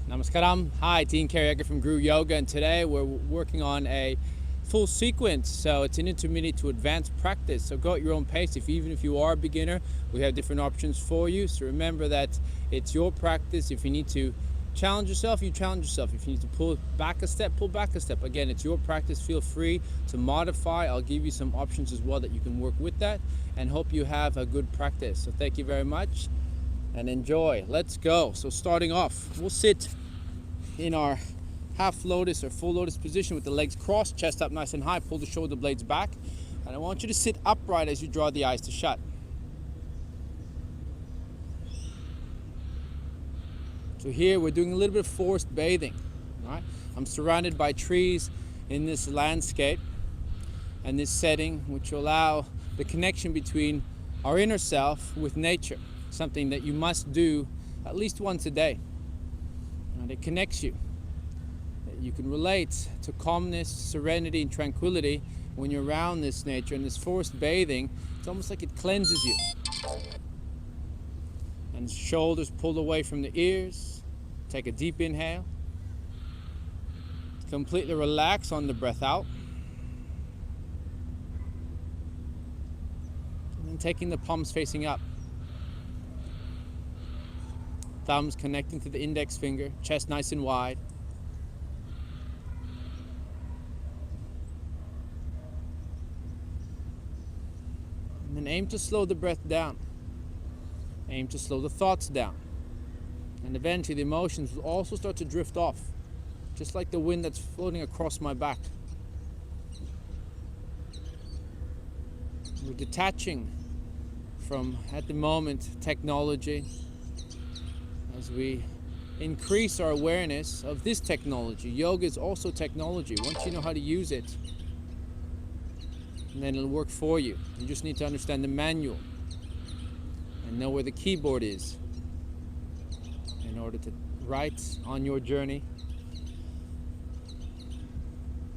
Namaskaram. Hi, Dean Cariaga from Gewrew Yoga, and today we're working on a full sequence. So it's an intermediate to advanced practice. So go at your own pace. Even if you are a beginner, we have different options for you. So remember that it's your practice. If you need to challenge yourself, you challenge yourself. If you need to pull back a step, pull back a step. Again, it's your practice. Feel free to modify. I'll give you some options as well that you can work with that, and hope you have a good practice. So thank you very much and enjoy. Let's go. So starting off, we'll sit in our half lotus or full lotus position with the legs crossed, chest up nice and high. Pull the shoulder blades back, and I want you to sit upright as you draw the eyes to shut. So here we're doing a little bit of forced bathing. All right? I'm surrounded by trees in this landscape and this setting, which will allow the connection between our inner self with nature, something that you must do at least once a day. And it connects you. You can relate to calmness, serenity, and tranquility when you're around this nature. And this forced bathing, it's almost like it cleanses you. And shoulders pulled away from the ears. Take a deep inhale. Completely relax on the breath out. And then taking the palms facing up. Thumbs connecting to the index finger, chest nice and wide. And then aim to slow the breath down. Aim to slow the thoughts down. And eventually the emotions will also start to drift off, just like the wind that's floating across my back. We're detaching from, at the moment, technology. As we increase our awareness of this technology, yoga is also technology. Once you know how to use it, and then it'll work for you. You just need to understand the manual and know where the keyboard is in order to write on your journey.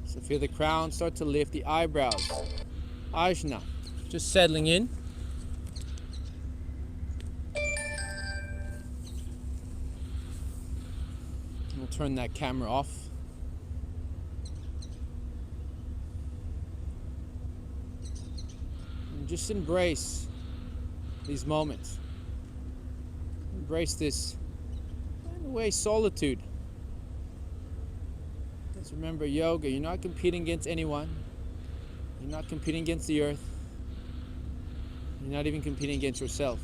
So feel the crown start to lift, the eyebrows, ajna, just settling in. We'll turn that camera off. And just embrace these moments. Embrace this, in a way, solitude. Because remember, yoga, you're not competing against anyone. You're not competing against the earth. You're not even competing against yourself.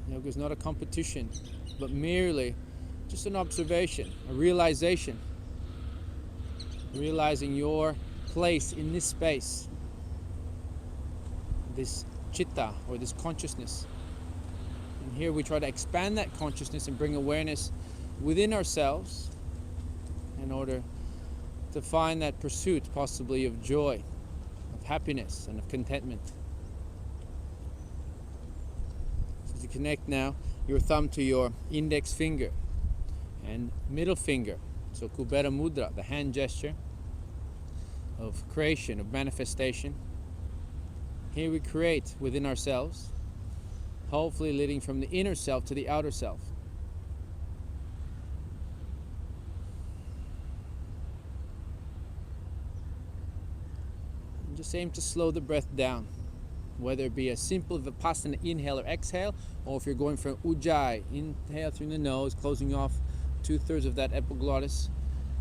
Yoga is not a competition, but merely just an observation, a realization. Realizing your place in this space, this chitta, or this consciousness. And here we try to expand that consciousness and bring awareness within ourselves in order to find that pursuit, possibly, of joy, of happiness, and of contentment. So to connect now your thumb to your index finger and middle finger. So Kubera Mudra, the hand gesture of creation, of manifestation. Here we create within ourselves, hopefully leading from the inner self to the outer self. And just aim to slow the breath down, whether it be a simple Vipassana inhale or exhale, or if you're going for Ujjayi, inhale through the nose, closing off 2/3 of that epiglottis.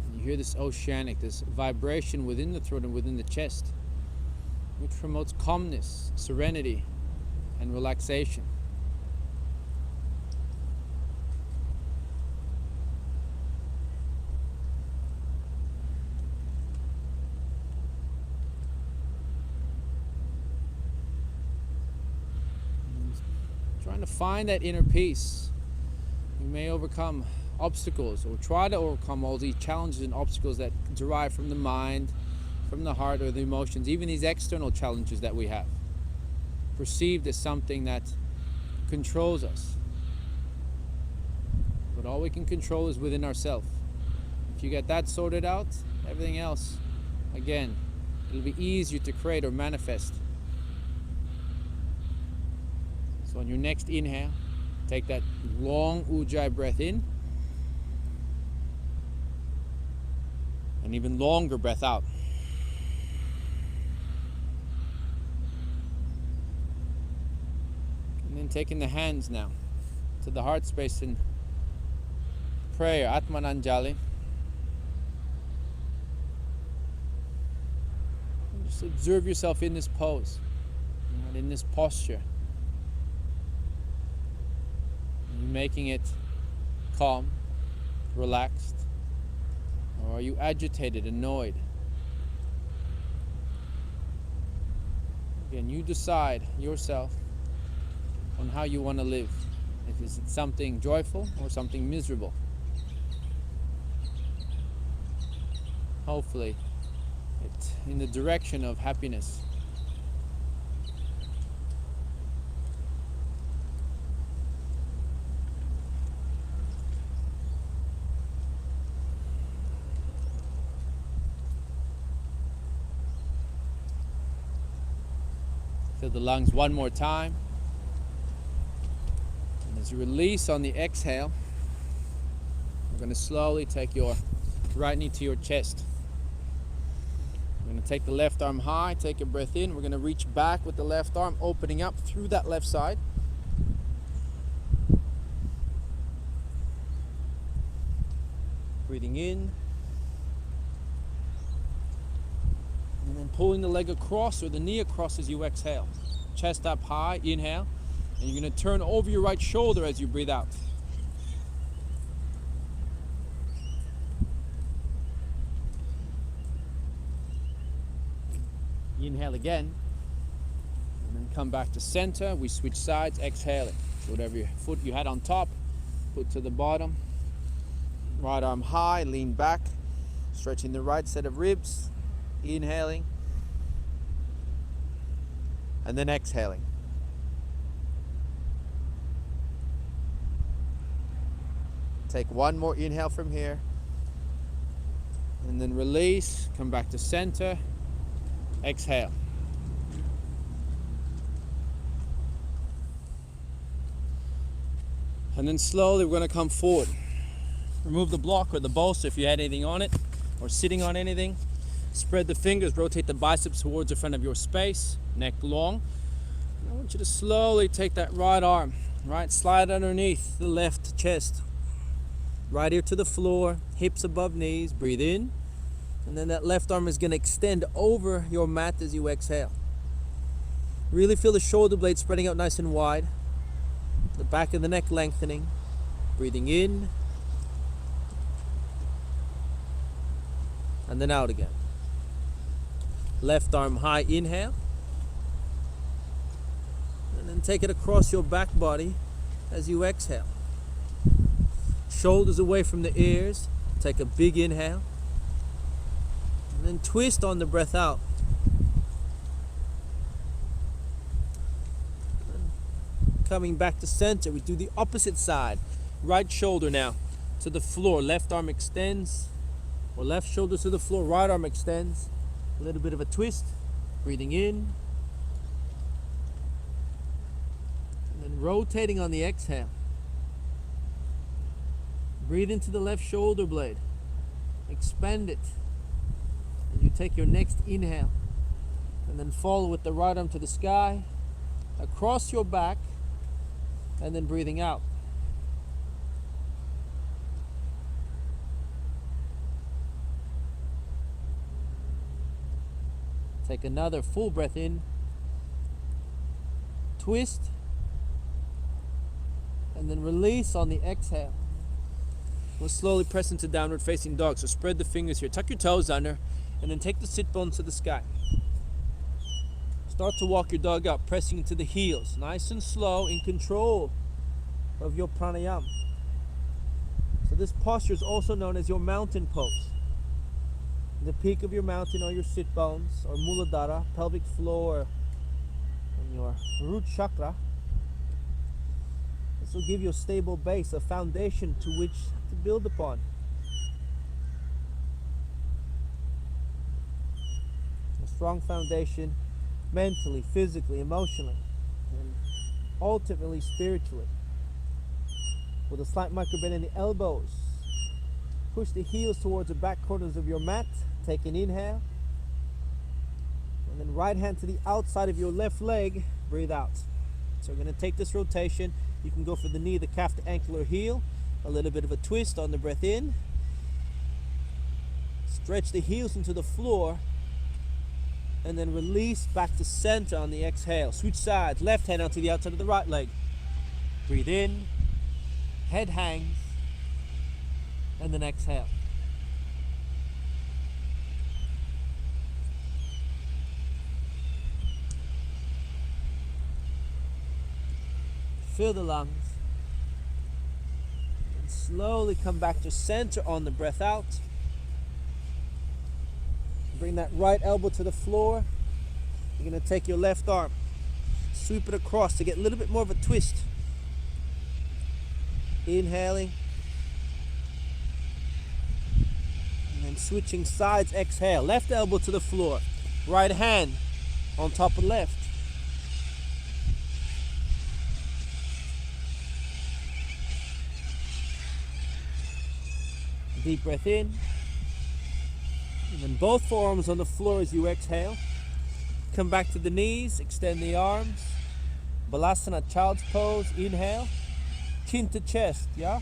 And you hear this oceanic, this vibration within the throat and within the chest, which promotes calmness, serenity, and relaxation. Trying to find that inner peace. You may overcome obstacles, or try to overcome all these challenges and obstacles that derive from the mind, from the heart, or the emotions, even these external challenges that we have, perceived as something that controls us. But all we can control is within ourselves. If you get that sorted out, everything else, again, it'll be easier to create or manifest. So on your next inhale, Take that long Ujjayi breath in. And even longer breath out. And then taking the hands now to the heart space in prayer, Atmananjali. Just observe yourself in this pose, in this posture. Are you making it calm, relaxed? Or are you agitated, annoyed? Again, you decide yourself on how you want to live. Is it something joyful or something miserable? Hopefully, it's in the direction of happiness. Fill the lungs one more time. And as you release on the exhale, we're going to slowly take your right knee to your chest. We're going to take the left arm high, take a breath in. We're going to reach back with the left arm, opening up through that left side. Breathing in. And then pulling the leg across or the knee across as you exhale. Chest up high, inhale. And you're going to turn over your right shoulder as you breathe out. Inhale again. And then come back to center. We switch sides, exhaling. So whatever foot you had on top, put to the bottom. Right arm high, lean back. Stretching the right set of ribs. Inhaling and then exhaling. Take one more inhale from here and then release, come back to center, exhale. And then slowly we're going to come forward. Remove the block or the bolster if you had anything on it or sitting on anything. Spread the fingers, rotate the biceps towards the front of your space, neck long. And I want you to slowly take that right arm, right, slide underneath the left chest. Right ear to the floor, hips above knees, breathe in. And then that left arm is going to extend over your mat as you exhale. Really feel the shoulder blade spreading out nice and wide. The back of the neck lengthening. Breathing in. And then out again. Left arm high, inhale. And then take it across your back body as you exhale. Shoulders away from the ears. Take a big inhale. And then twist on the breath out. And coming back to center, we do the opposite side. Right shoulder now to the floor. Left arm extends. Or left shoulder to the floor. Right arm extends. A little bit of a twist, breathing in, and then rotating on the exhale. Breathe into the left shoulder blade, expand it, and you take your next inhale, and then follow with the right arm to the sky, across your back, and then breathing out. Take another full breath in, twist, and then release on the exhale. We'll slowly press into downward facing dog. So spread the fingers here, tuck your toes under, and then take the sit bones to the sky. Start to walk your dog up, pressing into the heels, nice and slow, in control of your pranayama. So this posture is also known as your mountain pose. The peak of your mountain or your sit bones or muladhara, pelvic floor, and your root chakra. This will give you a stable base, a foundation to which to build upon. A strong foundation mentally, physically, emotionally, and ultimately spiritually. with a slight micro bend in the elbows. Push the heels towards the back corners of your mat. Take an inhale. And then right hand to the outside of your left leg. Breathe out. So we're going to take this rotation. You can go for the knee, the calf, the ankle, or heel. A little bit of a twist on the breath in. Stretch the heels into the floor. And then release back to center on the exhale. Switch sides. Left hand onto the outside of the right leg. Breathe in. Head hangs. And then exhale. Fill the lungs. And slowly come back to center on the breath out. Bring that right elbow to the floor. You're going to take your left arm, sweep it across to get a little bit more of a twist. Inhaling. And then switching sides, exhale. Left elbow to the floor. Right hand on top of left. Deep breath in. And then both forearms on the floor as you exhale. Come back to the knees, extend the arms. Balasana, child's pose, inhale. Chin to chest, yeah?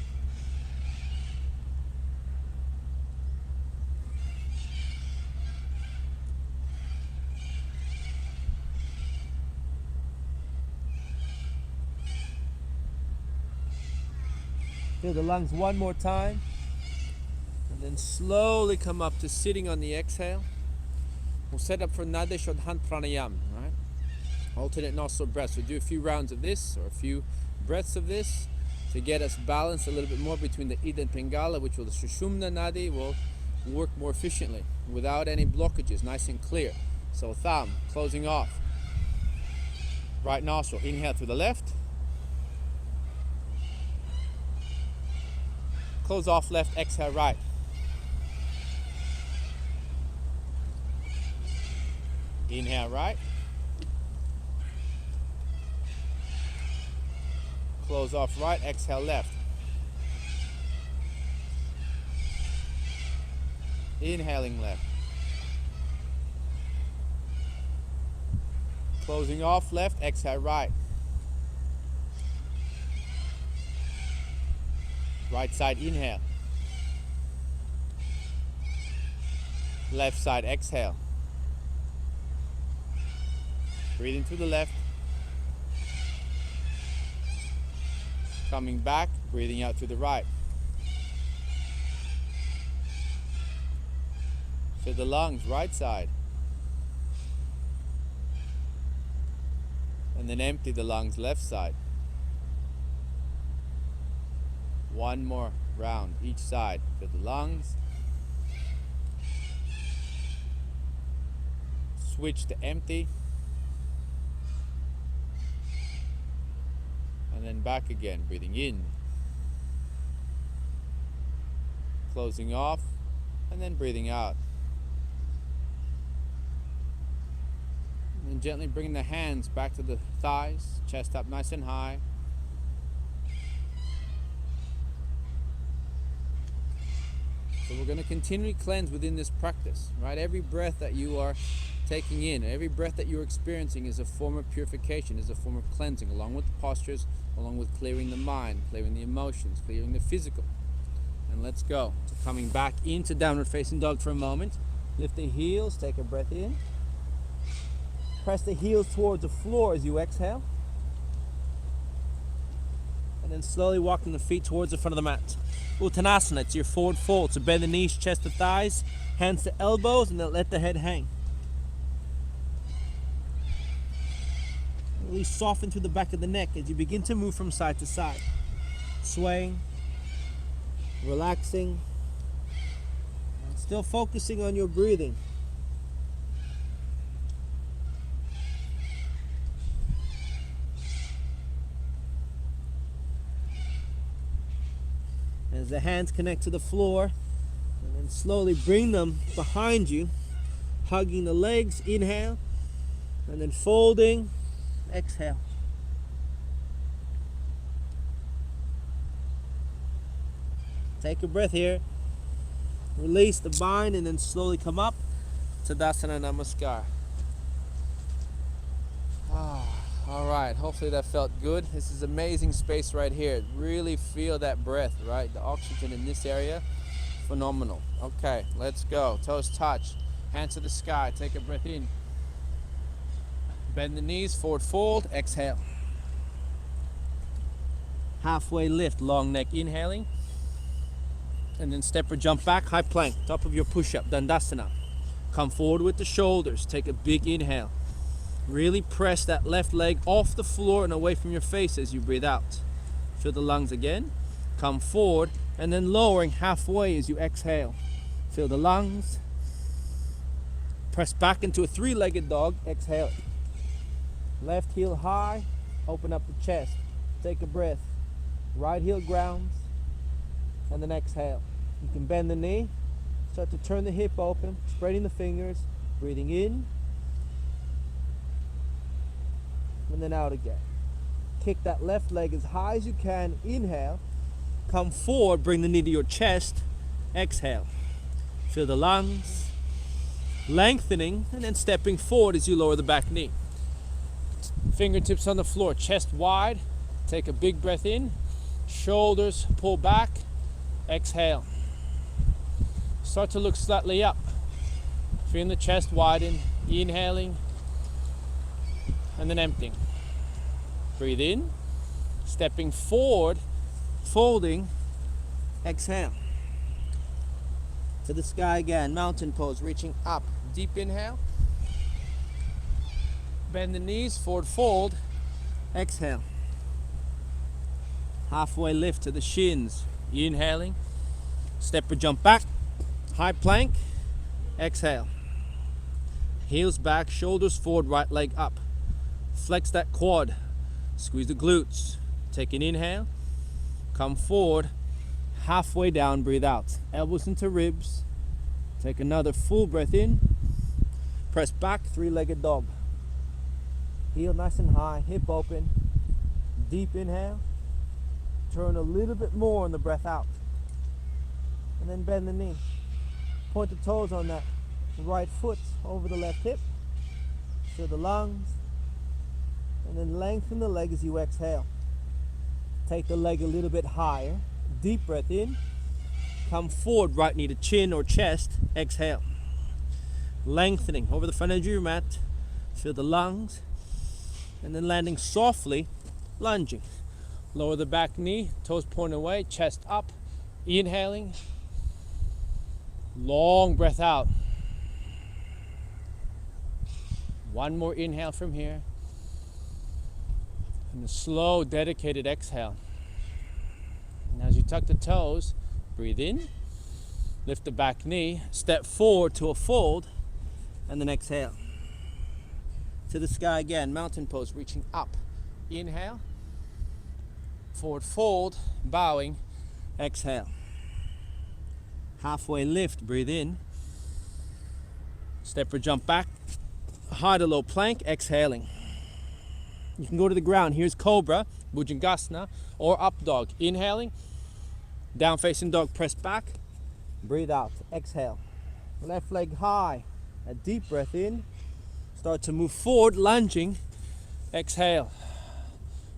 Fill the lungs one more time. And then slowly come up to sitting on the exhale. We'll set up for Nadi, Shodhana, Pranayama, right? Alternate nostril breaths. We'll do a few rounds of this or a few breaths of this to get us balanced a little bit more between the Ida and Pingala, which will the Sushumna Nadi will work more efficiently without any blockages, nice and clear. So thumb, closing off. Right nostril, inhale through the left. Close off left, exhale right. Inhale right. Close off right, exhale left. Inhaling left. Closing off left, exhale right. Right side inhale. Left side exhale. Breathing to the left. Coming back, breathing out to the right. Fill the lungs, right side. And then empty the lungs, left side. One more round, each side. Fill the lungs. Switch to empty. And then back again, breathing in. Closing off, and then breathing out. And then gently bringing the hands back to the thighs, chest up nice and high. So we're going to continually cleanse within this practice, right? Every breath that you are taking in, every breath that you're experiencing is a form of purification, is a form of cleansing, along with the postures, along with clearing the mind, clearing the emotions, clearing the physical. And let's go. So coming back into downward facing dog for a moment. Lift the heels, take a breath in. Press the heels towards the floor as you exhale. And then slowly walking the feet towards the front of the mat. Uttanasana, it's your forward fold. So bend the knees, chest to thighs, hands to elbows, and then let the head hang. Really soften through the back of the neck as you begin to move from side to side. Swaying, relaxing, and still focusing on your breathing. As the hands connect to the floor, and then slowly bring them behind you, hugging the legs, inhale, and then folding, exhale. Take a breath here. Release the bind and then slowly come up. Tadasana Namaskar. All right, hopefully that felt good. This is amazing space right here. Really feel that breath, right? The oxygen in this area, phenomenal. Okay, let's go. Toes touch, hands to the sky. Take a breath in. Bend the knees, forward fold, exhale. Halfway lift, long neck, inhaling. And then step or jump back, high plank, top of your push-up, Dandasana. Come forward with the shoulders, take a big inhale. Really press that left leg off the floor and away from your face as you breathe out. Feel the lungs again. Come forward and then lowering halfway as you exhale. Feel the lungs. Press back into a three-legged dog, exhale. Left heel high, open up the chest. Take a breath. Right heel grounds and then exhale. You can bend the knee, start to turn the hip open, spreading the fingers, breathing in and then out again. Kick that left leg as high as you can, inhale. Come forward, bring the knee to your chest, exhale. Feel the lungs, lengthening and then stepping forward as you lower the back knee. Fingertips on the floor, chest wide, take a big breath in, shoulders pull back, exhale. Start to look slightly up, feeling the chest widen, inhaling and then emptying. Breathe in, stepping forward, folding, exhale. To the sky again, mountain pose, reaching up, deep inhale. Bend the knees, forward fold, exhale. Halfway lift to the shins, inhaling. Step or jump back, high plank, exhale. Heels back, shoulders forward, right leg up. Flex that quad, squeeze the glutes. Take an inhale, come forward, halfway down, breathe out. Elbows into ribs. Take another full breath in. Press back, three-legged dog. Heel nice and high, hip open. Deep inhale. Turn a little bit more on the breath out. And then bend the knee. Point the toes on that right foot over the left hip. Feel the lungs. And then lengthen the leg as you exhale. Take the leg a little bit higher. Deep breath in. Come forward, right knee to chin or chest. Exhale. Lengthening over the front edge of your mat. Feel the lungs. And then landing softly, lunging. Lower the back knee, toes point away, chest up. Inhaling. Long breath out. One more inhale from here. And a slow, dedicated exhale. And as you tuck the toes, breathe in. Lift the back knee, step forward to a fold, and then exhale. To the sky again, mountain pose, reaching up. Inhale. Forward fold, bowing, exhale. Halfway lift, breathe in. Step or jump back. High to low plank, exhaling. You can go to the ground. Here's Cobra, Bhujangasana, or Up Dog. Inhaling. Down facing dog, press back. Breathe out, exhale. Left leg high. A deep breath in. Start to move forward, lunging. Exhale.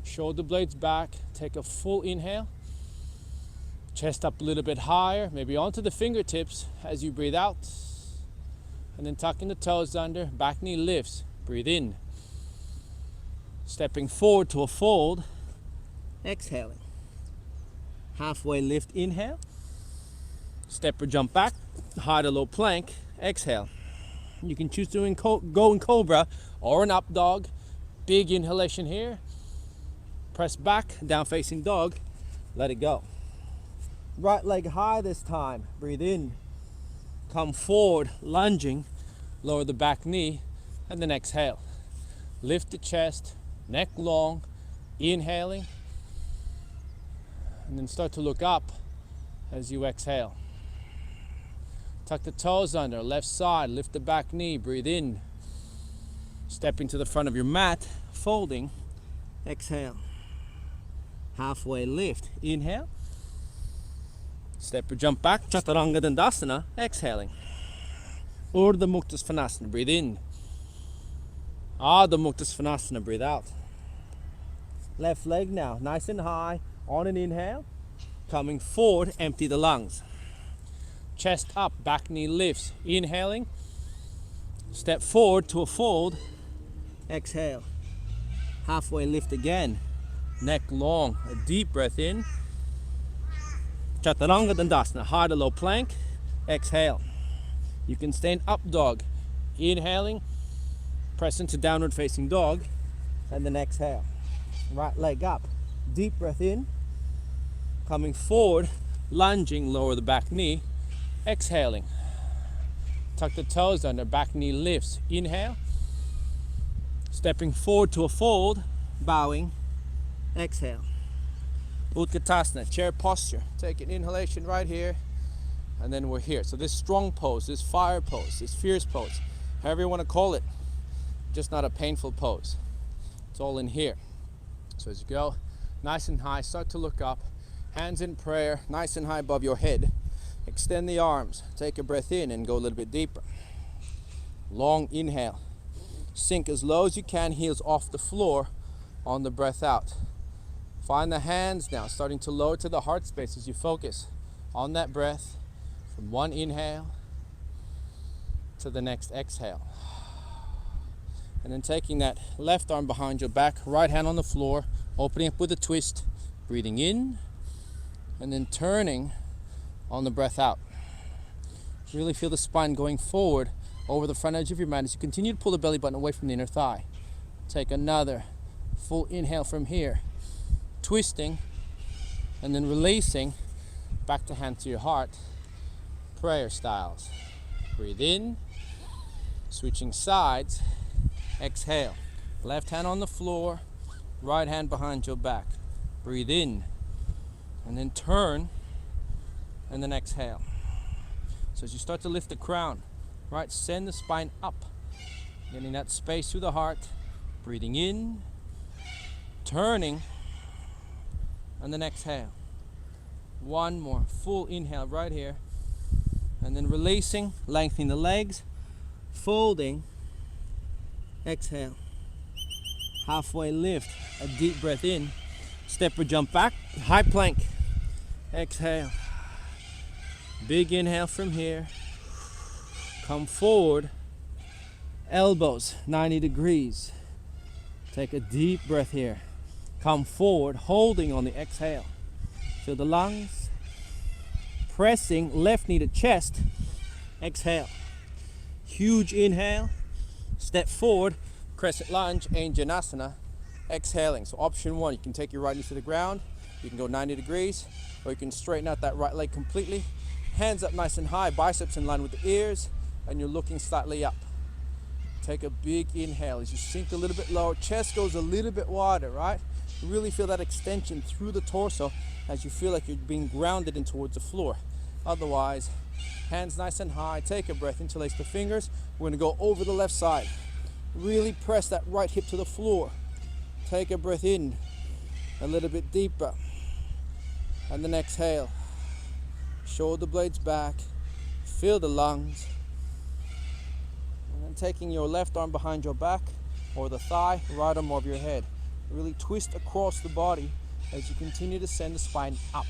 Shoulder blades back. Take a full inhale. Chest up a little bit higher, maybe onto the fingertips as you breathe out. And then tucking the toes under, back knee lifts. Breathe in. Stepping forward to a fold. Exhaling. Halfway lift, inhale. Step or jump back, high to low plank. Exhale. You can choose to go in Cobra or an Up Dog. Big inhalation here. Press back, down facing dog. Let it go. Right leg high this time. Breathe in. Come forward, lunging. Lower the back knee and then exhale. Lift the chest, neck long. Inhaling. And then start to look up as you exhale. Tuck the toes under, left side, lift the back knee, breathe in. Stepping to the front of your mat, folding, exhale. Halfway lift, inhale. Step or jump back, Chaturanga Dandasana, exhaling. Urdhva Mukta Svanasana, breathe in. Adho Mukta Svanasana, breathe out. Left leg now, nice and high, on an inhale. Coming forward, empty the lungs. Chest up, back knee lifts. Inhaling, step forward to a fold. Exhale. Halfway lift again. Neck long, a deep breath in. Chaturanga Dandasana, high to low plank. Exhale. You can stay in up dog. Inhaling, press into downward facing dog, and then exhale. Right leg up, deep breath in. Coming forward, lunging, lower the back knee. Exhaling. Tuck the toes under, back knee lifts. Inhale. Stepping forward to a fold, bowing. Exhale. Utkatasana, chair posture. Take an inhalation right here, and then we're here. So this strong pose, this fire pose, this fierce pose, however you want to call it, just not a painful pose. It's all in here. So as you go, nice and high, start to look up. Hands in prayer, nice and high above your head. Extend the arms, take a breath in and go a little bit deeper. Long inhale. Sink as low as you can, heels off the floor on the breath out. Find the hands now starting to lower to the heart space as you focus on that breath from one inhale to the next exhale. And then taking that left arm behind your back, right hand on the floor, opening up with a twist, breathing in, and then turning on the breath out. Really feel the spine going forward over the front edge of your mat as you continue to pull the belly button away from the inner thigh. Take another full inhale from here, twisting, and then releasing back to hand to your heart, prayer styles. Breathe in, switching sides, exhale. Left hand on the floor, right hand behind your back. Breathe in, and then turn, and then exhale. So as you start to lift the crown, right, send the spine up, getting that space through the heart, breathing in, turning, and then exhale. One more full inhale right here, and then releasing, lengthening the legs, folding, exhale. Halfway lift, a deep breath in, step or jump back, high plank, exhale. Big inhale from here, come forward, elbows 90 degrees. Take a deep breath here, come forward, holding on the exhale. Feel the lungs, pressing left knee to chest, exhale. Huge inhale, step forward, Crescent Lunge, Anjanasana, exhaling. So option one, you can take your right knee to the ground, you can go 90 degrees, or you can straighten out that right leg completely. Hands up nice and high, biceps in line with the ears, and you're looking slightly up. Take a big inhale as you sink a little bit lower, chest goes a little bit wider, right? You really feel that extension through the torso as you feel like you're being grounded in towards the floor. Otherwise, hands nice and high, take a breath, interlace the fingers. We're gonna go over the left side. Really press that right hip to the floor. Take a breath in, a little bit deeper, and then exhale. Shoulder blades back, feel the lungs, and then taking your left arm behind your back or the thigh, right arm over your head. Really twist across the body as you continue to send the spine up.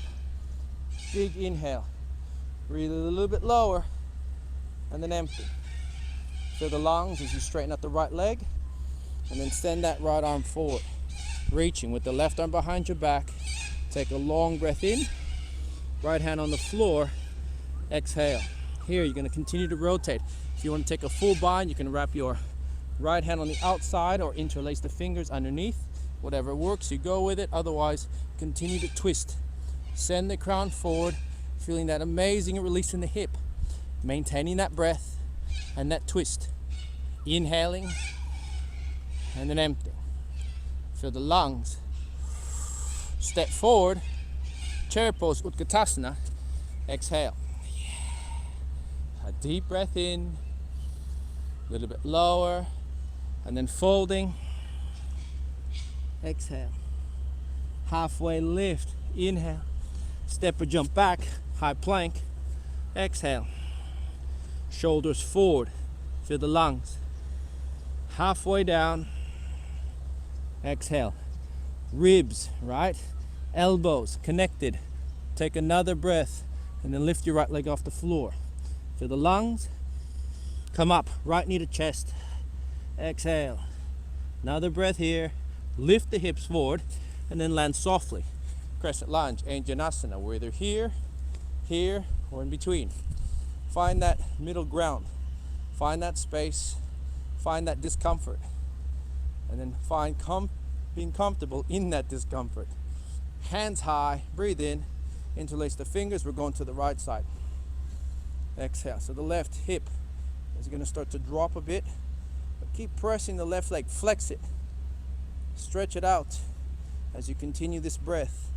Big inhale, breathe a little bit lower, and then empty. Feel the lungs as you straighten out the right leg, and then send that right arm forward. Reaching with the left arm behind your back, take a long breath in, right hand on the floor, exhale. Here you're going to continue to rotate. If you want to take a full bind, you can wrap your right hand on the outside or interlace the fingers underneath. Whatever works, you go with it. Otherwise, continue to twist. Send the crown forward, feeling that amazing release in the hip. Maintaining that breath and that twist. Inhaling and then empty. Feel the lungs. Step forward, chair pose, Utkatasana. Exhale. A deep breath in, a little bit lower, and then folding. Exhale. Halfway lift, inhale. Step or jump back, high plank. Exhale. Shoulders forward. Feel the lungs. Halfway down. Exhale. Ribs, right? Elbows connected. Take another breath and then lift your right leg off the floor. Feel the lungs. Come up, right knee to chest. Exhale. Another breath here. Lift the hips forward and then land softly. Crescent Lunge, Anjanasana. We're either here, here, or in between. Find that middle ground. Find that space. Find that discomfort. And then find being comfortable in that discomfort. Hands high, breathe in, interlace the fingers. We're going to the right side. Exhale. So the left hip is going to start to drop a bit, but keep pressing the left leg. Flex it. Stretch it out as you continue this breath.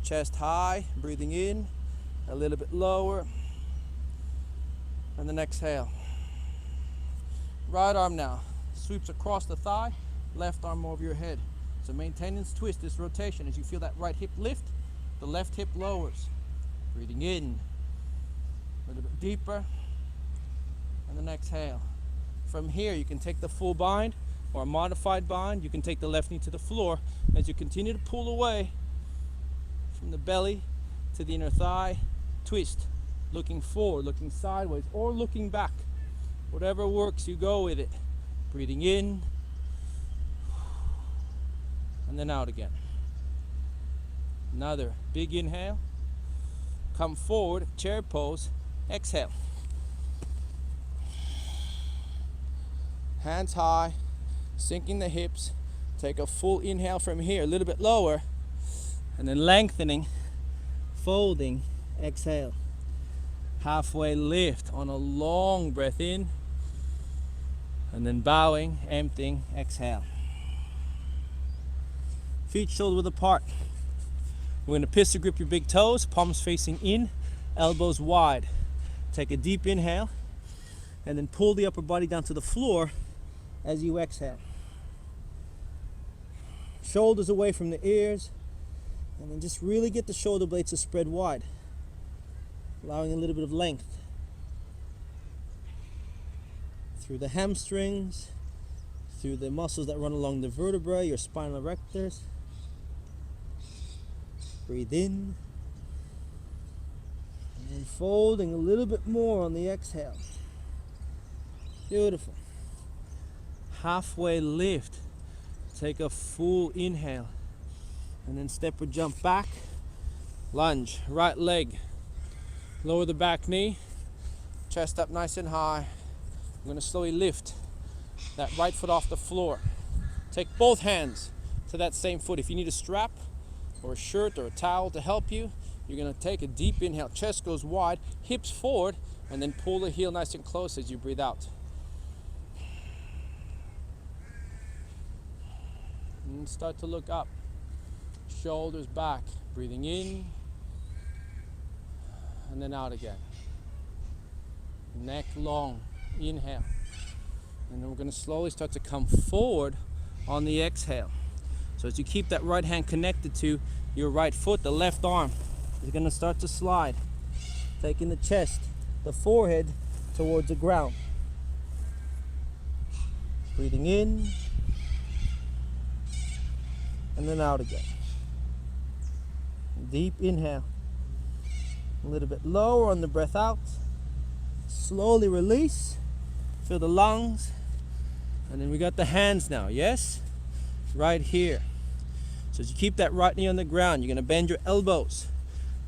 Chest high, breathing in, a little bit lower, and then exhale. Right arm now sweeps across the thigh, left arm over your head. So maintain this twist, this rotation. As you feel that right hip lift, the left hip lowers. Breathing in, a little bit deeper, and then exhale. From here, you can take the full bind or a modified bind. You can take the left knee to the floor as you continue to pull away from the belly to the inner thigh. Twist, looking forward, looking sideways, or looking back. Whatever works, you go with it. Breathing in, and then out again. Another big inhale. Come forward, chair pose. Exhale. Hands high, sinking the hips. Take a full inhale from here, a little bit lower, and then lengthening, folding. Exhale. Halfway lift on a long breath in, and then bowing, emptying. Exhale. Feet shoulder width apart. We're going to pistol grip your big toes, palms facing in, elbows wide. Take a deep inhale and then pull the upper body down to the floor as you exhale. Shoulders away from the ears, and then just really get the shoulder blades to spread wide, allowing a little bit of length through the hamstrings, through the muscles that run along the vertebrae, your spinal erectors. Breathe in, and then folding a little bit more on the exhale. Beautiful. Halfway lift. Take a full inhale, and then step or jump back. Lunge, right leg. Lower the back knee, chest up nice and high. I'm going to slowly lift that right foot off the floor. Take both hands to that same foot. If you need a strap or a shirt or a towel to help you, you're going to take a deep inhale. Chest goes wide, hips forward, and then pull the heel nice and close as you breathe out. And start to look up. Shoulders back. Breathing in, and then out again. Neck long. Inhale. And then we're going to slowly start to come forward on the exhale. So as you keep that right hand connected to your right foot, the left arm is going to start to slide, taking the chest, the forehead towards the ground. Breathing in, and then out again. Deep inhale. A little bit lower on the breath out. Slowly release. Feel the lungs. And then we got the hands now, yes? Right here. So as you keep that right knee on the ground, you're going to bend your elbows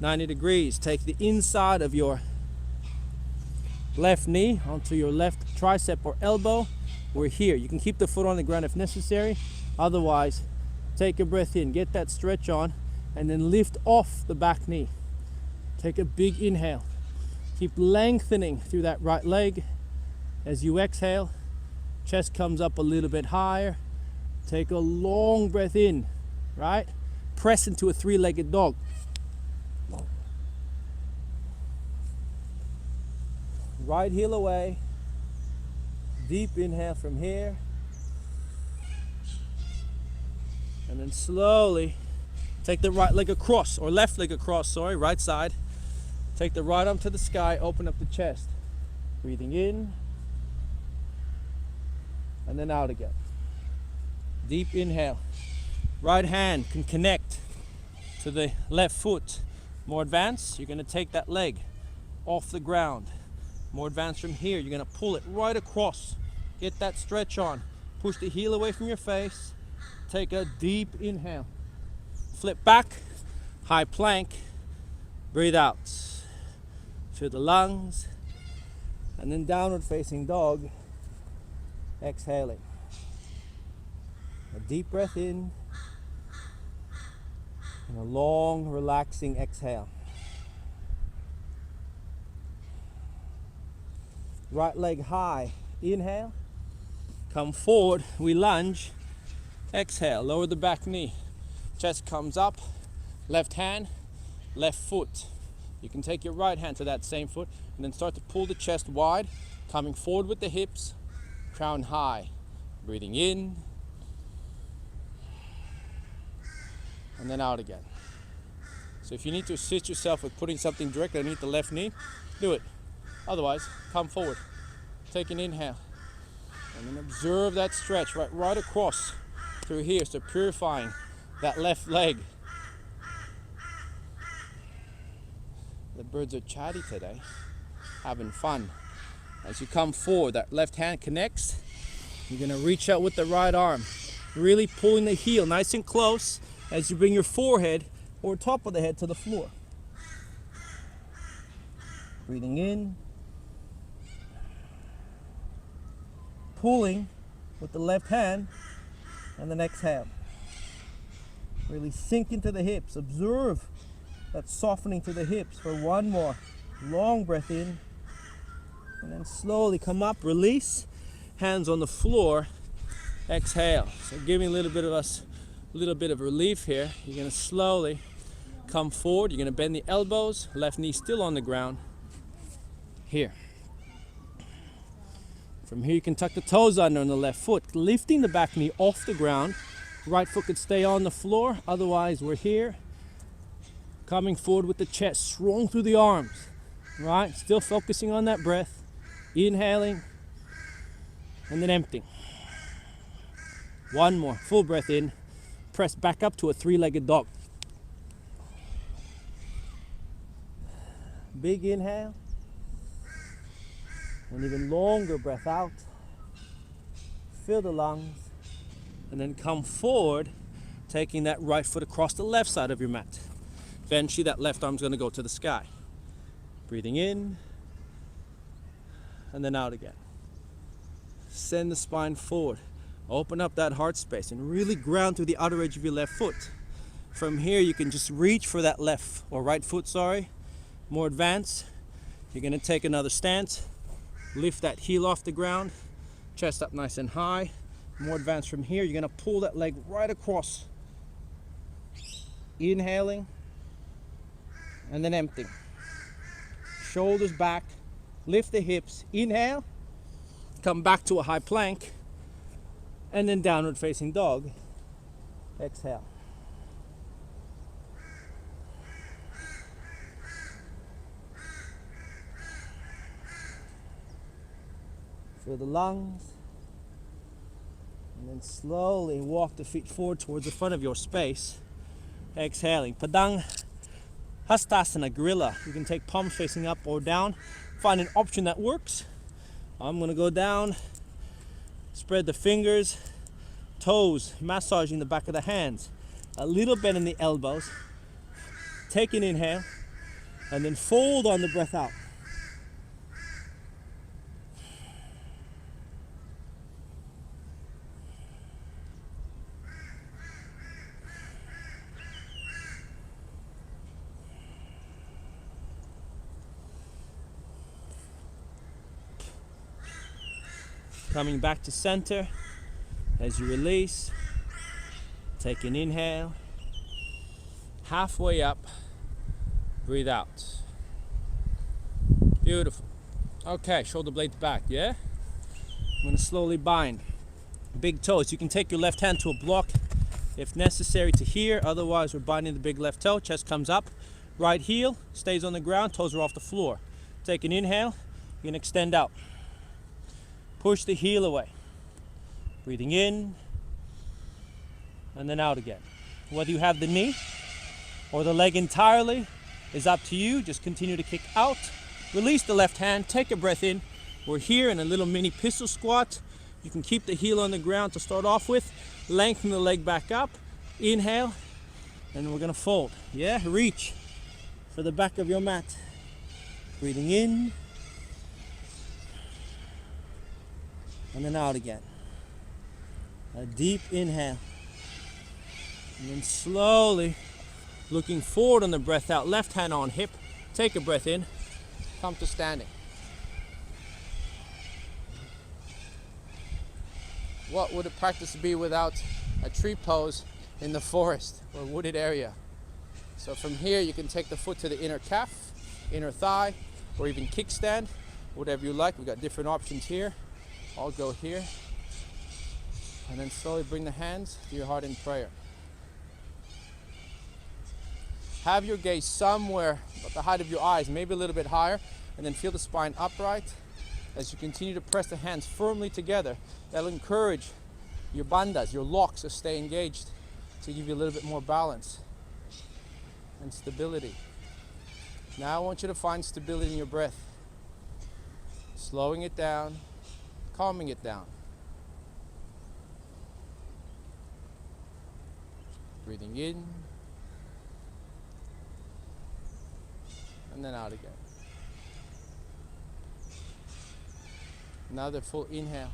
90 degrees. Take the inside of your left knee onto your left tricep or elbow. We're here. You can keep the foot on the ground if necessary. Otherwise, take a breath in, get that stretch on, and then lift off the back knee. Take a big inhale. Keep lengthening through that right leg. As you exhale, chest comes up a little bit higher. Take a long breath in, right? Press into a three-legged dog. Right heel away. Deep inhale from here. And then slowly take the right leg across, or left leg across, sorry, right side. Take the right arm to the sky, open up the chest. Breathing in, and then out again. Deep inhale. Right hand can connect to the left foot. More advanced, you're going to take that leg off the ground. More advanced from here, you're going to pull it right across. Get that stretch on. Push the heel away from your face. Take a deep inhale. Flip back, high plank. Breathe out. Fill the lungs. And then downward facing dog. Exhaling. A deep breath in. And a long, relaxing exhale. Right leg high. Inhale. Come forward. We lunge. Exhale. Lower the back knee. Chest comes up. Left hand. Left foot. You can take your right hand to that same foot and then start to pull the chest wide. Coming forward with the hips. Crown high. Breathing in. And then out again. So if you need to assist yourself with putting something directly underneath the left knee, do it. Otherwise, come forward. Take an inhale. And then observe that stretch right across through here. So purifying that left leg. The birds are chatty today, having fun. As you come forward, that left hand connects. You're going to reach out with the right arm, really pulling the heel nice and close as you bring your forehead or top of the head to the floor. Breathing in. Pulling with the left hand and then exhale. Really sink into the hips. Observe that softening to the hips for one more. Long breath in. And then slowly come up, release. Hands on the floor. Exhale. So giving a little bit of relief here. You're going to slowly come forward. You're going to bend the elbows. Left knee still on the ground. Here. From here you can tuck the toes under on the left foot, lifting the back knee off the ground. Right foot could stay on the floor, otherwise we're here. Coming forward with the chest, strong through the arms. Right, still focusing on that breath. Inhaling, and then emptying. One more, full breath in. Press back up to a three-legged dog. Big inhale. And even longer breath out. Fill the lungs. And then come forward, taking that right foot across the left side of your mat. Eventually that left arm's going to go to the sky. Breathing in. And then out again. Send the spine forward. Open up that heart space and really ground through the outer edge of your left foot. From here you can just reach for that left or right foot, More advanced. You're going to take another stance. Lift that heel off the ground, chest up nice and high. More advanced from here, you're going to pull that leg right across. Inhaling, and then emptying. Shoulders back, lift the hips, inhale, come back to a high plank, and then downward facing dog. Exhale. Fill the lungs. And then slowly walk the feet forward towards the front of your space. Exhaling. Padang Hastasana, gorilla. You can take palms facing up or down. Find an option that works. I'm going to go down. Spread the fingers. Toes. Massaging the back of the hands. A little bend in the elbows. Take an inhale. And then fold on the breath out. Coming back to center as you release. Take an inhale. Halfway up. Breathe out. Beautiful. Okay, shoulder blades back, yeah? I'm going to slowly bind. Big toes. You can take your left hand to a block if necessary to here. Otherwise, we're binding the big left toe. Chest comes up. Right heel stays on the ground, toes are off the floor. Take an inhale, you're gonna extend out. Push the heel away. Breathing in, and then out again. Whether you have the knee or the leg entirely is up to you. Just continue to kick out. Release the left hand, take a breath in. We're here in a little mini pistol squat. You can keep the heel on the ground to start off with. Lengthen the leg back up. Inhale, and we're gonna fold. Yeah, reach for the back of your mat. Breathing in, and then out again. A deep inhale. And then slowly looking forward on the breath out. Left hand on hip. Take a breath in. Come to standing. What would a practice be without a tree pose in the forest or wooded area? So from here you can take the foot to the inner calf, inner thigh, or even kickstand, whatever you like. We've got different options here. I'll go here. And then slowly bring the hands to your heart in prayer. Have your gaze somewhere at the height of your eyes, maybe a little bit higher, and then feel the spine upright. As you continue to press the hands firmly together, that'll encourage your bandhas, your locks, to stay engaged, to give you a little bit more balance and stability. Now I want you to find stability in your breath. Slowing it down, calming it down. Breathing in, and then out again. Another full inhale.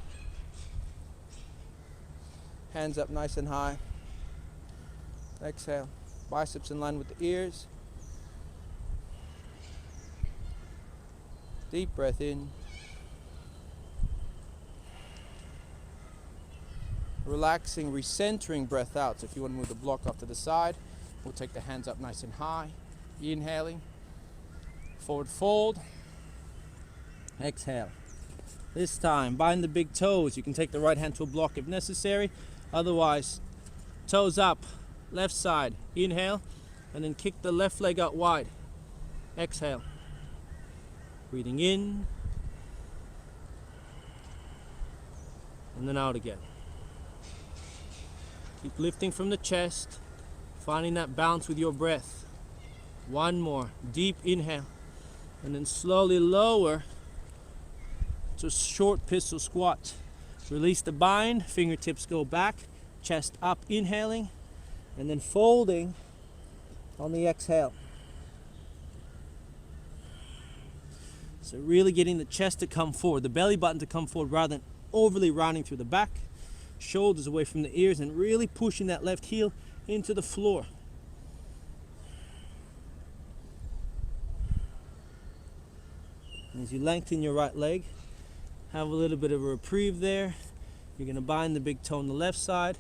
Hands up nice and high. Exhale. Biceps in line with the ears. Deep breath in. Relaxing, recentering breath out. So if you want to move the block off to the side, we'll take the hands up nice and high. Inhaling. Forward fold. Exhale. This time, bind the big toes. You can take the right hand to a block if necessary. Otherwise, toes up, left side. Inhale, and then kick the left leg out wide. Exhale. Breathing in, and then out again. Keep lifting from the chest, finding that balance with your breath. One more, deep inhale, and then slowly lower to short pistol squat. Release the bind, fingertips go back, chest up, inhaling, and then folding on the exhale. So really getting the chest to come forward, the belly button to come forward rather than overly rounding through the back. Shoulders away from the ears, and really pushing that left heel into the floor. And as you lengthen your right leg, have a little bit of a reprieve there. You're going to bind the big toe on the left side.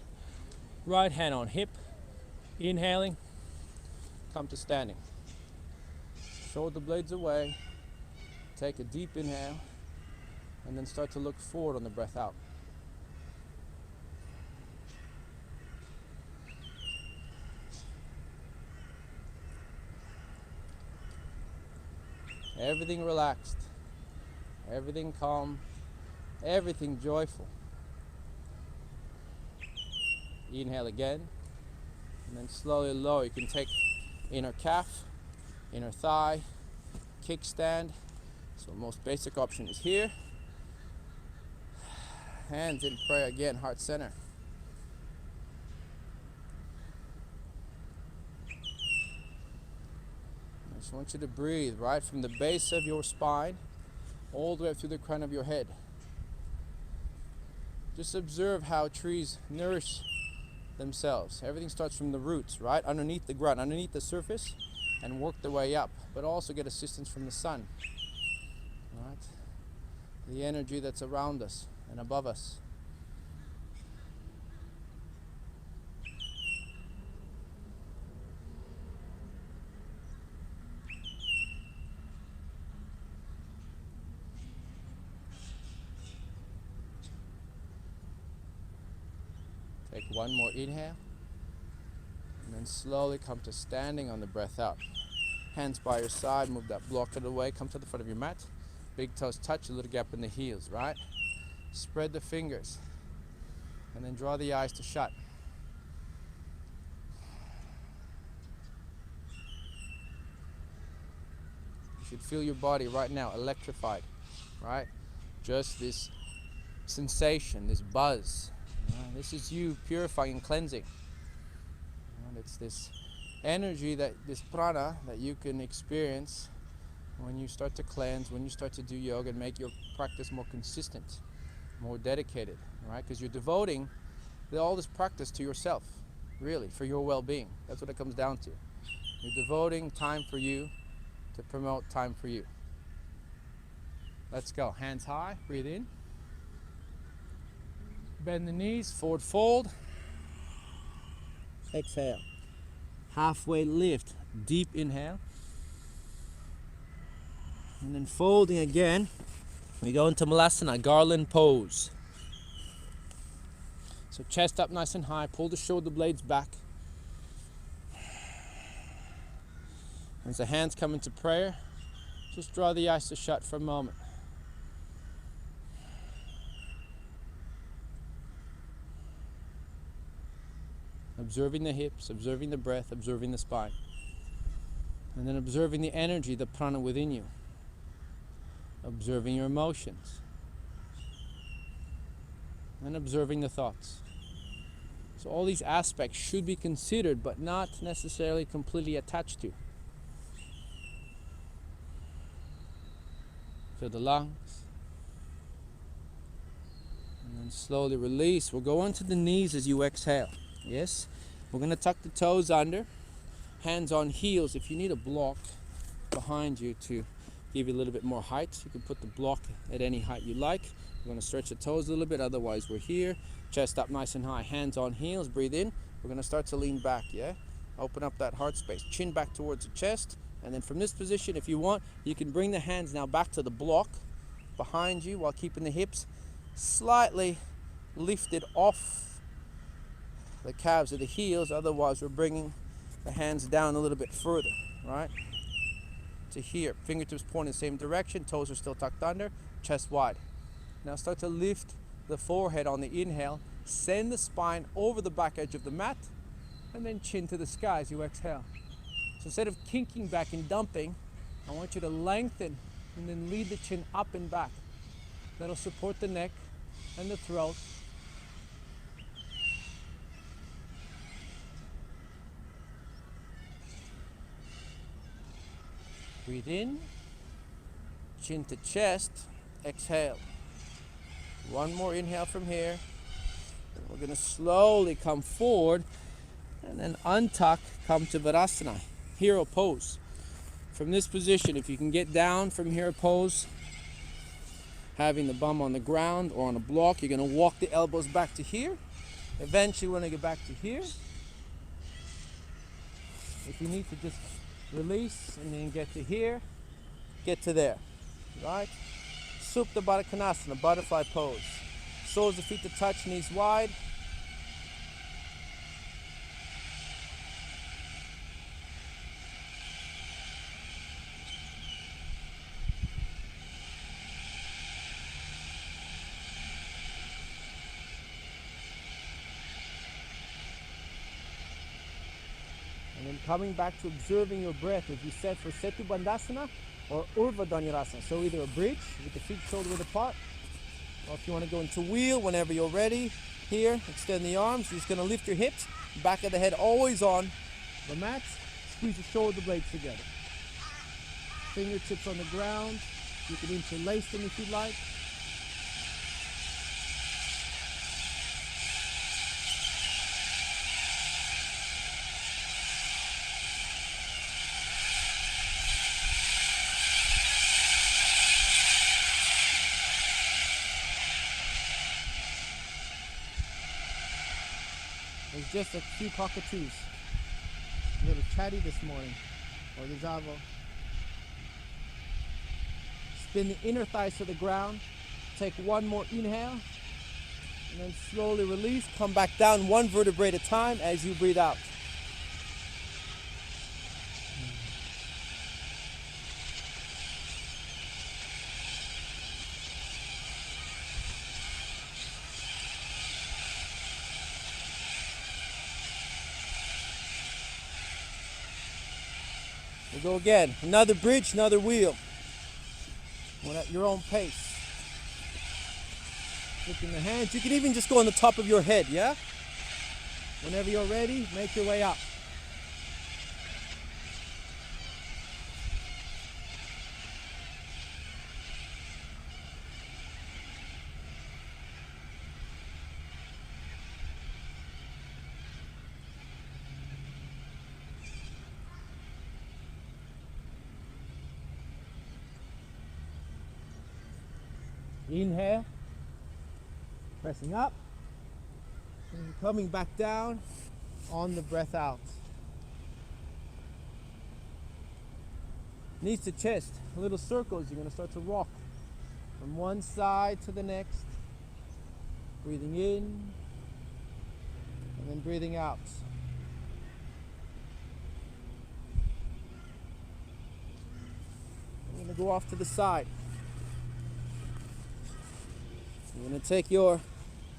Right hand on hip. Inhaling. Come to standing. Shoulder blades away. Take a deep inhale. And then start to look forward on the breath out. Everything relaxed. Everything calm. Everything joyful. Inhale again, and then slowly lower. You can take inner calf, inner thigh, kickstand. So most basic option is here. Hands in prayer again, heart center. I just want you to breathe right from the base of your spine all the way up through the crown of your head. Just observe how trees nourish themselves. Everything starts from the roots, right? Underneath the ground, underneath the surface, and work their way up, but also get assistance from the sun, right? The energy that's around us and above us. Take one more inhale, and then slowly come to standing on the breath out. Hands by your side, move that block out of the way, come to the front of your mat. Big toes touch, a little gap in the heels, right? Spread the fingers. And then draw the eyes to shut. You should feel your body right now electrified, right? Just this sensation, this buzz. Right? This is you purifying and cleansing. And it's this energy, this prana that you can experience when you start to cleanse, when you start to do yoga and make your practice more consistent, more dedicated, right? Because you're devoting all this practice to yourself, really, for your well-being. That's what it comes down to. You're devoting time for you to promote time for you. Let's go. Hands high, breathe in. Bend the knees, forward fold. Exhale. Halfway lift, deep inhale. And then folding again, we go into Malasana, garland pose. So chest up nice and high, pull the shoulder blades back. As the hands come into prayer, just draw the eyes to shut for a moment. Observing the hips, observing the breath, observing the spine. And then observing the energy, the prana within you. Observing your emotions. And observing the thoughts. So all these aspects should be considered, but not necessarily completely attached to. Feel the lungs. And then slowly release. We'll go onto the knees as you exhale. Yes? We're going to tuck the toes under. Hands on heels. If you need a block behind you to give you a little bit more height, you can put the block at any height you like. We're going to stretch the toes a little bit, otherwise we're here. Chest up nice and high, hands on heels, breathe in. We're going to start to lean back, yeah? Open up that heart space, chin back towards the chest. And then from this position, if you want, you can bring the hands now back to the block behind you while keeping the hips slightly lifted off the calves of the heels. Otherwise, we're bringing the hands down a little bit further, right? To here. Fingertips point in the same direction, toes are still tucked under, chest wide. Now start to lift the forehead on the inhale, send the spine over the back edge of the mat, and then chin to the sky as you exhale. So instead of kinking back and dumping, I want you to lengthen and then lead the chin up and back. That'll support the neck and the throat. Breathe in, chin to chest, exhale. One more inhale from here. And we're going to slowly come forward and then untuck, come to Virasana, hero pose. From this position, if you can get down from hero pose, having the bum on the ground or on a block, you're going to walk the elbows back to here. Eventually, when I get back to here, if you need to just release and then get to here, get to there, right? Supta Baddha Konasana, butterfly pose. Soles of feet to touch, knees wide. And then coming back to observing your breath, as we said for Setu Bandhasana or Urva Dhanurasana. So either a bridge with the feet shoulder width apart, or if you want to go into wheel whenever you're ready. Here, extend the arms. You're just going to lift your hips, back of the head always on the mat. Squeeze the shoulder blades together. Fingertips on the ground. You can interlace them if you like. There's just a few cockatoos. A little chatty this morning, or the Javo. Spin the inner thighs to the ground. Take one more inhale, and then slowly release. Come back down one vertebrae at a time as you breathe out. We'll go again. Another bridge, another wheel. One at your own pace. Flipping the hands. You can even just go on the top of your head, yeah? Whenever you're ready, make your way up. Inhale, pressing up, and coming back down on the breath out. Knees to chest, little circles. You're going to start to rock from one side to the next. Breathing in, and then breathing out. I'm going to go off to the side. You're going to take your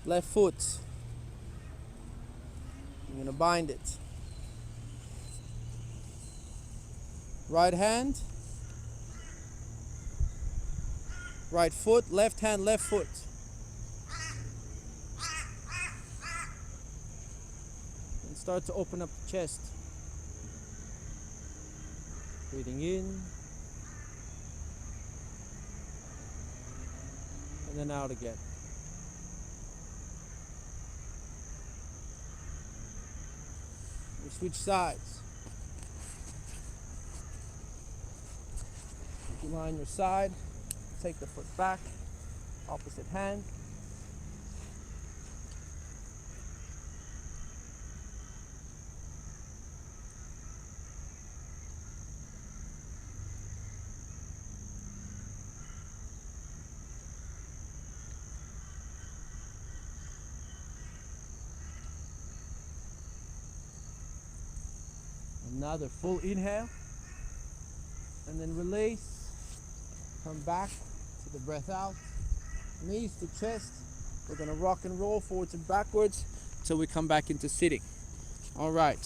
left foot. You're going to bind it. Right hand. Right foot. Left hand, left foot. And start to open up the chest. Breathing in. And then out again. We switch sides. You lie on your side, take the foot back, opposite hand. Another full inhale, and then release. Come back to the breath out. Knees to chest. We're going to rock and roll forwards and backwards till we come back into sitting. All right,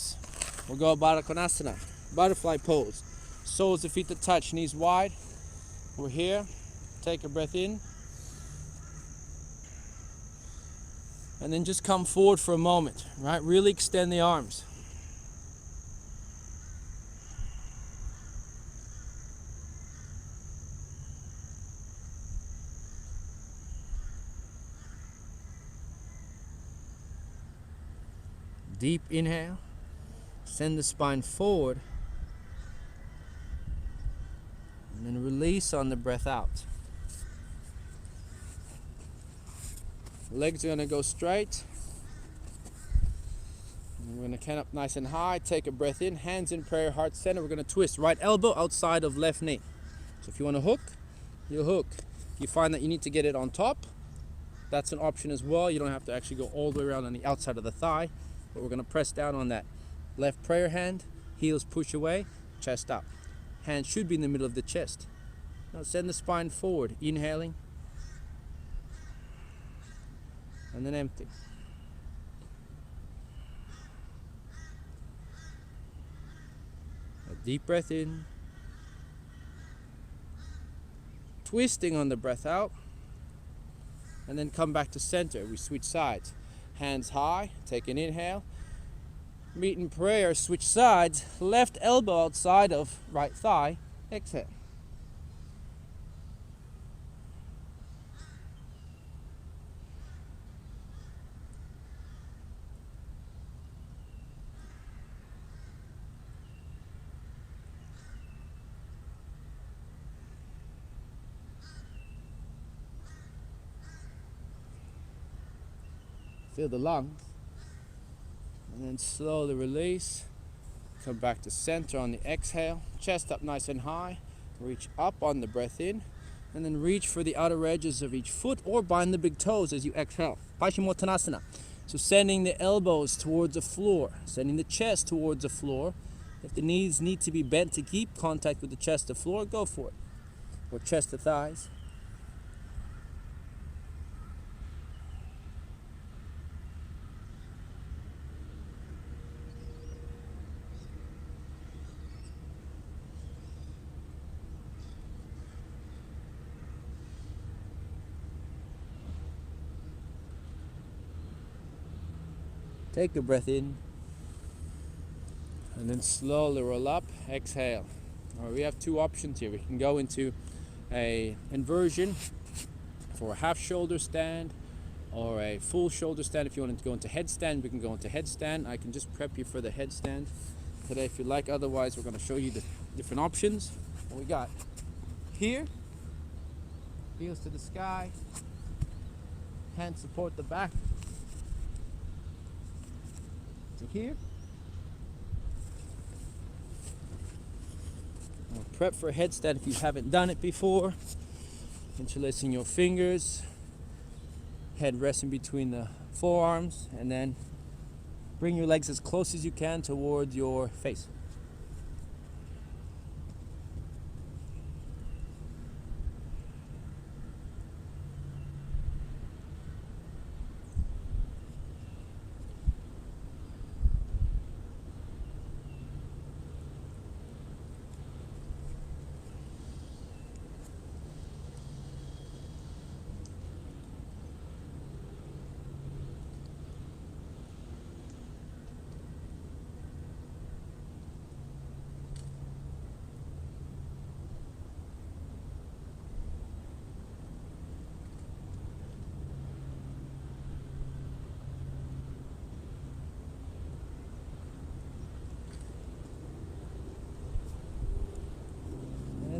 we'll go Baddha Konasana, butterfly pose. Soles of feet to touch, knees wide. We're here. Take a breath in. And then just come forward for a moment, right? Really extend the arms. Deep inhale, send the spine forward, and then release on the breath out. Legs are going to go straight. We're going to can up nice and high, take a breath in, hands in prayer, heart center. We're going to twist, right elbow outside of left knee. So if you want to hook, you'll hook. If you find that you need to get it on top, that's an option as well. You don't have to actually go all the way around on the outside of the thigh. But we're going to press down on that left prayer hand, heels push away, chest up. Hand should be in the middle of the chest. Now send the spine forward, inhaling, and then empty. A deep breath in, twisting on the breath out, and then come back to center. We switch sides. Hands high, take an inhale. Meet in prayer, switch sides. Left elbow outside of right thigh. Exhale. Feel the lungs. And then slowly release. Come back to center on the exhale. Chest up nice and high. Reach up on the breath in. And then reach for the outer edges of each foot or bind the big toes as you exhale. Paschimottanasana. So sending the elbows towards the floor. Sending the chest towards the floor. If the knees need to be bent to keep contact with the chest to floor, go for it. Or chest to thighs. Take a breath in. And then slowly roll up, exhale. All right, we have two options here. We can go into a inversion for a half shoulder stand or a full shoulder stand. If you want to go into headstand, we can go into headstand. I can just prep you for the headstand today if you like. Otherwise, we're going to show you the different options. What we got here, heels to the sky, hands support the back. To here. Prep for a headstand if you haven't done it before. Interlacing your fingers, head resting between the forearms, and then bring your legs as close as you can towards your face.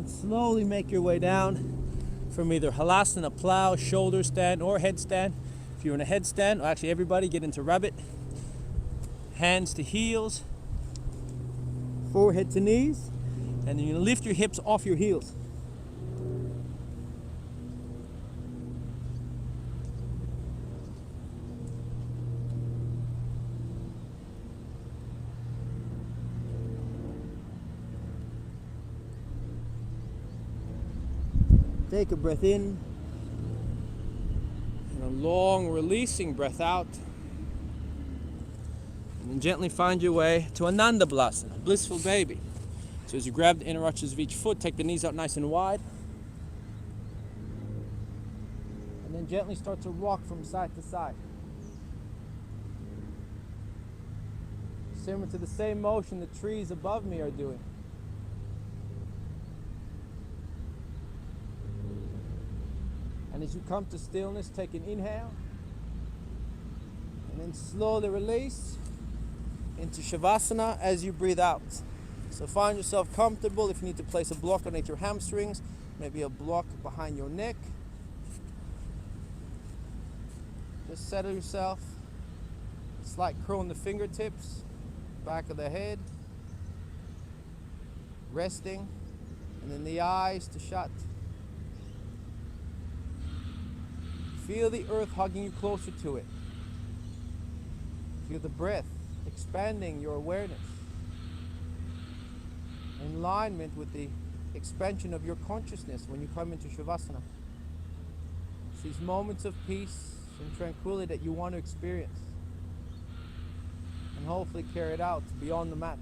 Slowly make your way down from either halasana, plow, shoulder stand, or headstand. If you're in a headstand, actually everybody get into rabbit. Hands to heels, forehead to knees, and then you lift your hips off your heels. Take a breath in and a long releasing breath out, and then gently find your way to Ananda Blasana, blissful baby. So as you grab the inner arches of each foot, take the knees out nice and wide, and then gently start to rock from side to side. Similar to the same motion the trees above me are doing. And as you come to stillness, take an inhale and then slowly release into Shavasana as you breathe out. So find yourself comfortable. If you need to place a block underneath your hamstrings, maybe a block behind your neck. Just settle yourself. Slight curl in the fingertips, back of the head. Resting, and then the eyes to shut. Feel the earth hugging you closer to it. Feel the breath expanding your awareness. In alignment with the expansion of your consciousness when you come into Shavasana. It's these moments of peace and tranquility that you want to experience. And hopefully carry it out beyond the mat.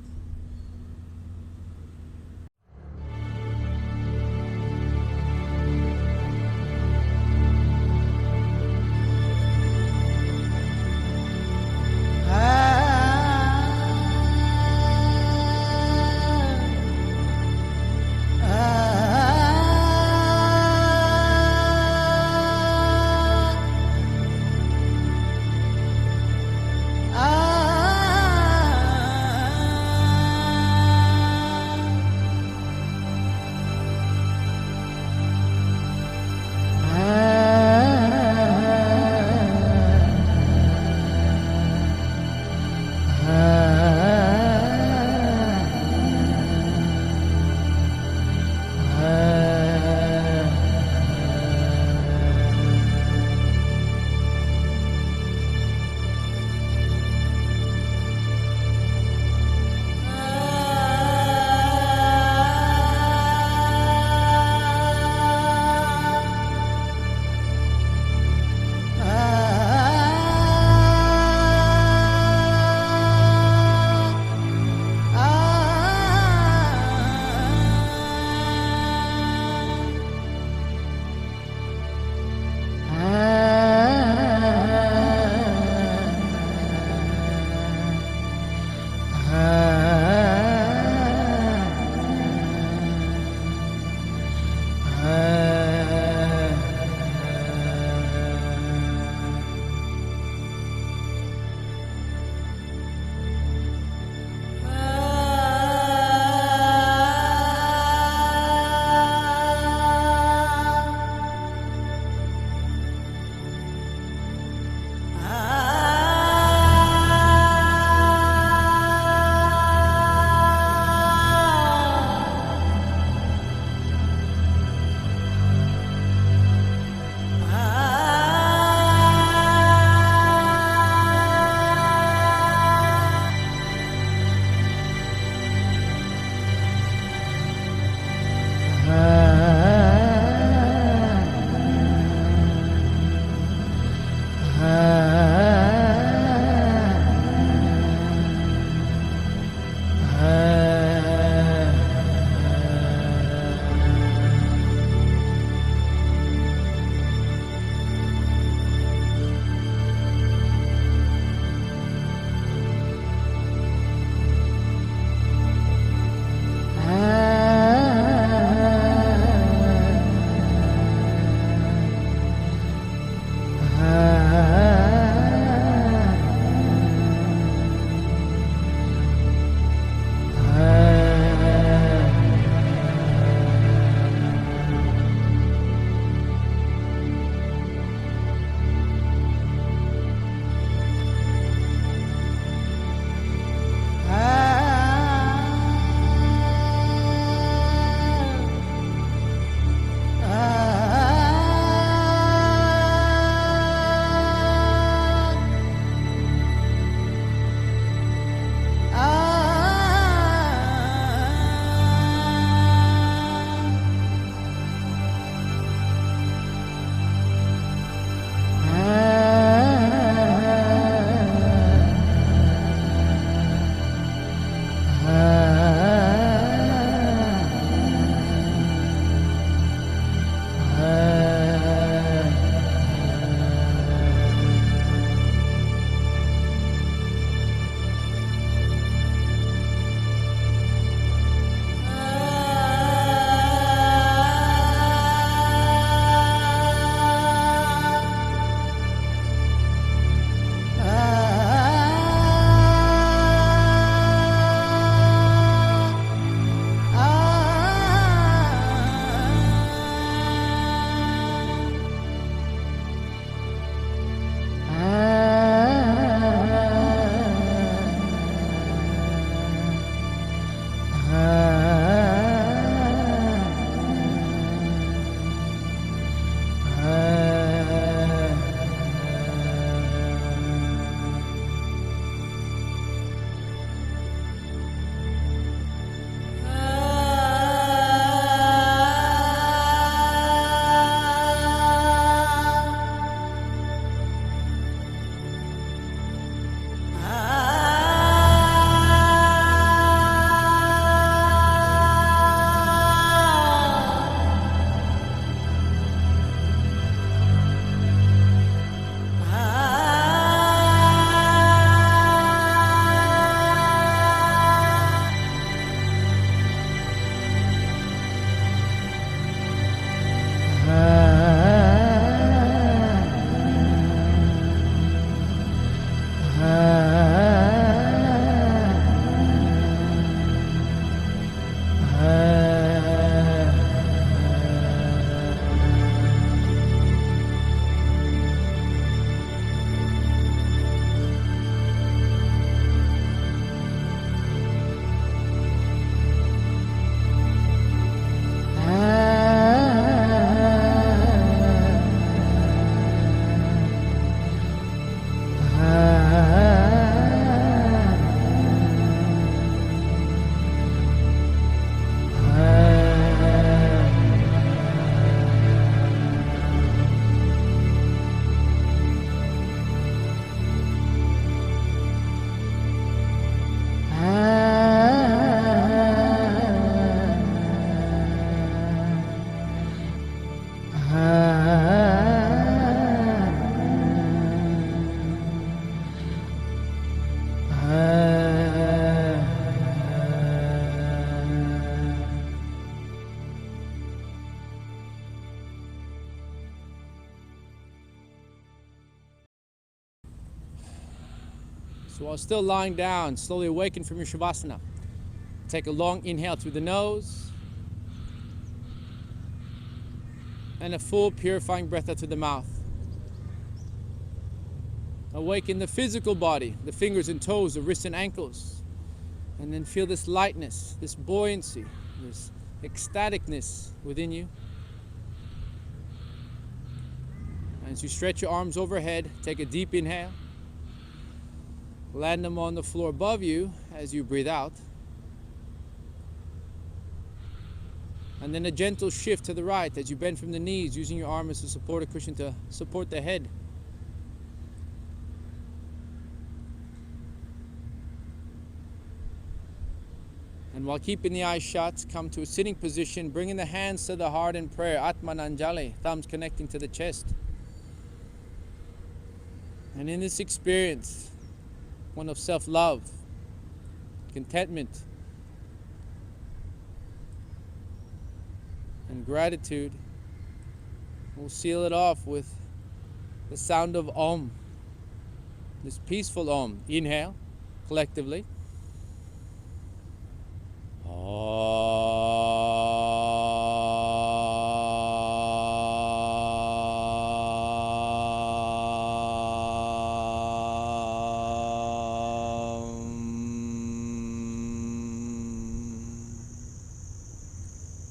So while still lying down, slowly awaken from your Shavasana. Take a long inhale through the nose and a full purifying breath out through the mouth. Awaken the physical body, the fingers and toes, the wrists and ankles. And then feel this lightness, this buoyancy, this ecstaticness within you. As you stretch your arms overhead, take a deep inhale. Land them on the floor above you as you breathe out. And then a gentle shift to the right as you bend from the knees, using your arm as a supportive cushion to support the head. And while keeping the eyes shut, come to a sitting position, bringing the hands to the heart in prayer, Atmananjali, thumbs connecting to the chest. And in this experience, one of self-love, contentment, and gratitude, we'll seal it off with the sound of Om, this peaceful Om. Inhale, collectively.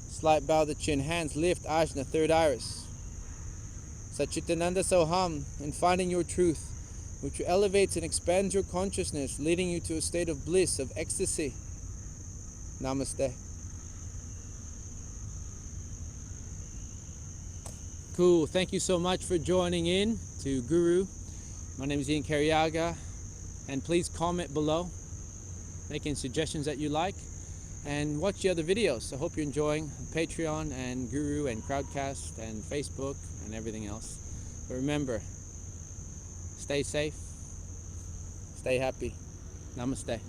Slight bow of the chin, hands lift, Ajna, third iris. Satchitananda Soham, in finding your truth, which elevates and expands your consciousness, leading you to a state of bliss, of ecstasy. Namaste. Cool, thank you so much for joining in to Guru. My name is Cariaga, and please comment below, making suggestions that you like. And watch the other videos. I hope you're enjoying Patreon and Guru and Crowdcast and Facebook and everything else. But remember, stay safe, stay happy. Namaste.